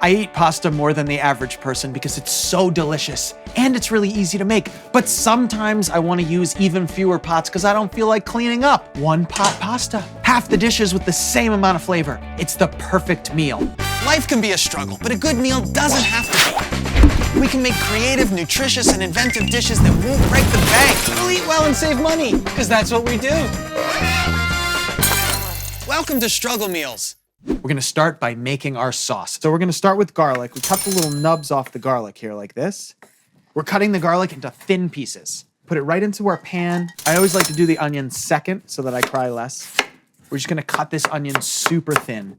I eat pasta more than the average person because it's so delicious and it's really easy to make. But sometimes I want to use even fewer pots because I don't feel like cleaning up. One pot pasta, half the dishes with the same amount of flavor. It's the perfect meal. Life can be a struggle, but a good meal doesn't have to be. We can make creative, nutritious, and inventive dishes that won't break the bank. We'll eat well and save money, because that's what we do. Welcome to Struggle Meals. We're gonna start by making our sauce. So we're gonna start with garlic. We cut the little nubs off the garlic here like this. We're cutting the garlic into thin pieces. Put it right into our pan. I always like to do the onion second so that I cry less. We're just gonna cut this onion super thin.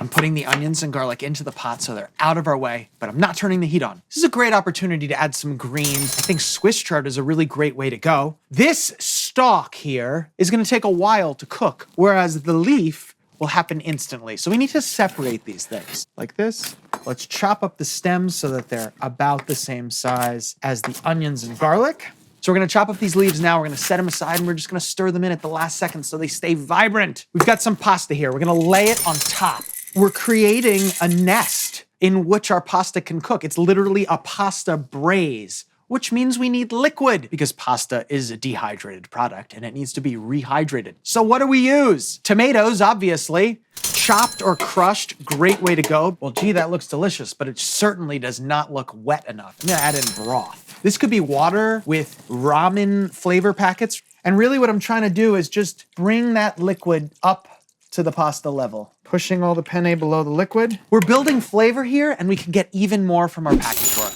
I'm putting the onions and garlic into the pot so they're out of our way, but I'm not turning the heat on. This is a great opportunity to add some greens. I think Swiss chard is a really great way to go. This stalk here is gonna take a while to cook, whereas the leaf will happen instantly. So we need to separate these things like this. Let's chop up the stems so that they're about the same size as the onions and garlic. So we're gonna chop up these leaves now. We're gonna set them aside and we're just gonna stir them in at the last second so they stay vibrant. We've got some pasta here. We're gonna lay it on top. We're creating a nest in which our pasta can cook. It's literally a pasta braise, which means we need liquid because pasta is a dehydrated product and it needs to be rehydrated. So what do we use? Tomatoes, obviously. Chopped or crushed, great way to go. Well, gee, that looks delicious, but it certainly does not look wet enough. I'm gonna add in broth. This could be water with ramen flavor packets. And really what I'm trying to do is just bring that liquid up to the pasta level. Pushing all the penne below the liquid. We're building flavor here and we can get even more from our package drawer.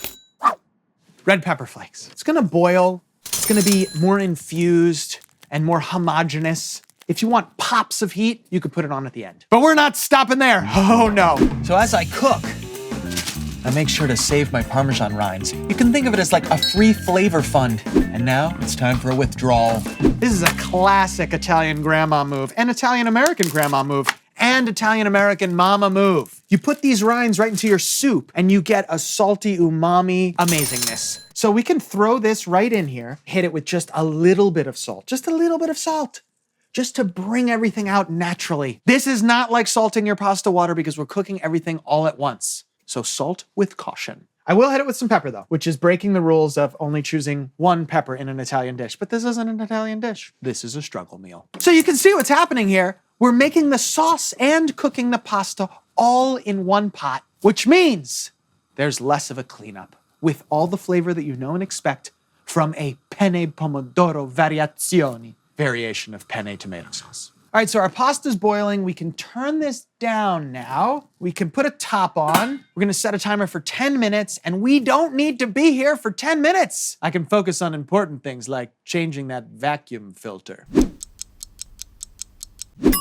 Red pepper flakes. It's gonna boil. It's gonna be more infused and more homogeneous. If you want pops of heat, you could put it on at the end. But we're not stopping there. Oh no. So as I cook, I make sure to save my Parmesan rinds. You can think of it as like a free flavor fund. And now it's time for a withdrawal. This is a classic Italian grandma move, and Italian-American grandma move, and Italian-American mama move. You put these rinds right into your soup and you get a salty umami amazingness. So we can throw this right in here, hit it with just a little bit of salt, just a little bit of salt, just to bring everything out naturally. This is not like salting your pasta water because we're cooking everything all at once. So salt with caution. I will hit it with some pepper though, which is breaking the rules of only choosing one pepper in an Italian dish, but this isn't an Italian dish. This is a struggle meal. So you can see what's happening here. We're making the sauce and cooking the pasta all in one pot, which means there's less of a cleanup with all the flavor that you know and expect from a penne pomodoro variation of penne tomato sauce. All right, so our pasta's boiling. We can turn this down now. We can put a top on. We're gonna set a timer for 10 minutes, and we don't need to be here for 10 minutes. I can focus on important things like changing that vacuum filter.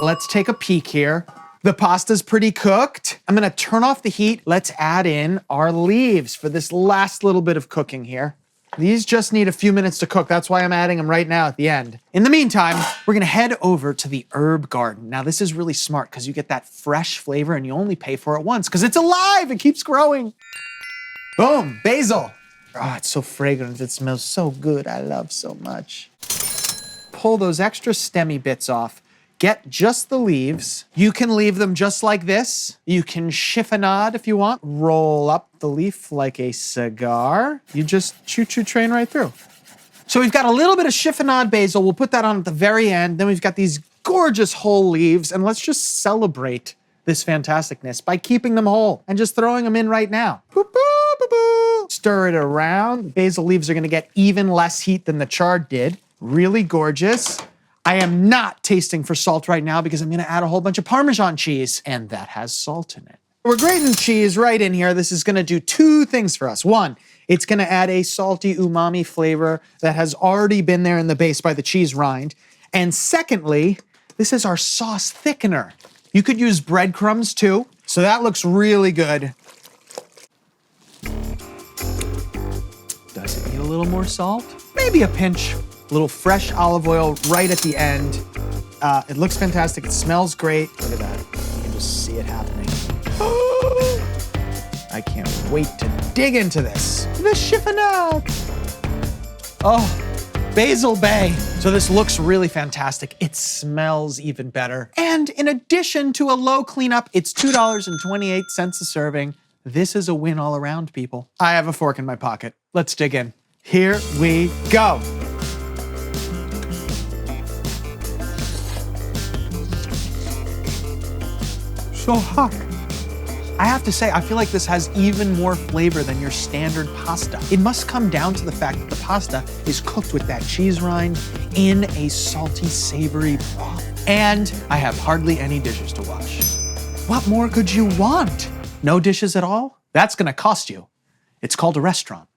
Let's take a peek here. The pasta's pretty cooked. I'm gonna turn off the heat. Let's add in our leaves for this last little bit of cooking here. These just need a few minutes to cook. That's why I'm adding them right now at the end. In the meantime, we're gonna head over to the herb garden. Now this is really smart because you get that fresh flavor and you only pay for it once because it's alive, it keeps growing. Boom, basil. Oh, it's so fragrant, it smells so good, I love so much. Pull those extra stemmy bits off. Get just the leaves. You can leave them just like this. You can chiffonade if you want. Roll up the leaf like a cigar. You just choo-choo train right through. So we've got a little bit of chiffonade basil. We'll put that on at the very end. Then we've got these gorgeous whole leaves. And let's just celebrate this fantasticness by keeping them whole and just throwing them in right now. Boop, boop, boop, boop. Stir it around. Basil leaves are gonna get even less heat than the chard did. Really gorgeous. I am not tasting for salt right now because I'm gonna add a whole bunch of Parmesan cheese, and that has salt in it. We're grating cheese right in here. This is gonna do two things for us. One, it's gonna add a salty umami flavor that has already been there in the base by the cheese rind. And secondly, this is our sauce thickener. You could use breadcrumbs too. So that looks really good. Does it need a little more salt? Maybe a pinch. A little fresh olive oil right at the end. It looks fantastic. It smells great. Look at that. You can just see it happening. I can't wait to dig into this. The chiffonade. Oh, Basil Bay. So this looks really fantastic. It smells even better. And in addition to a low cleanup, it's $2.28 a serving. This is a win all around, people. I have a fork in my pocket. Let's dig in. Here we go. So hot. I have to say, I feel like this has even more flavor than your standard pasta. It must come down to the fact that the pasta is cooked with that cheese rind in a salty, savory broth. And I have hardly any dishes to wash. What more could you want? No dishes at all? That's gonna cost you. It's called a restaurant.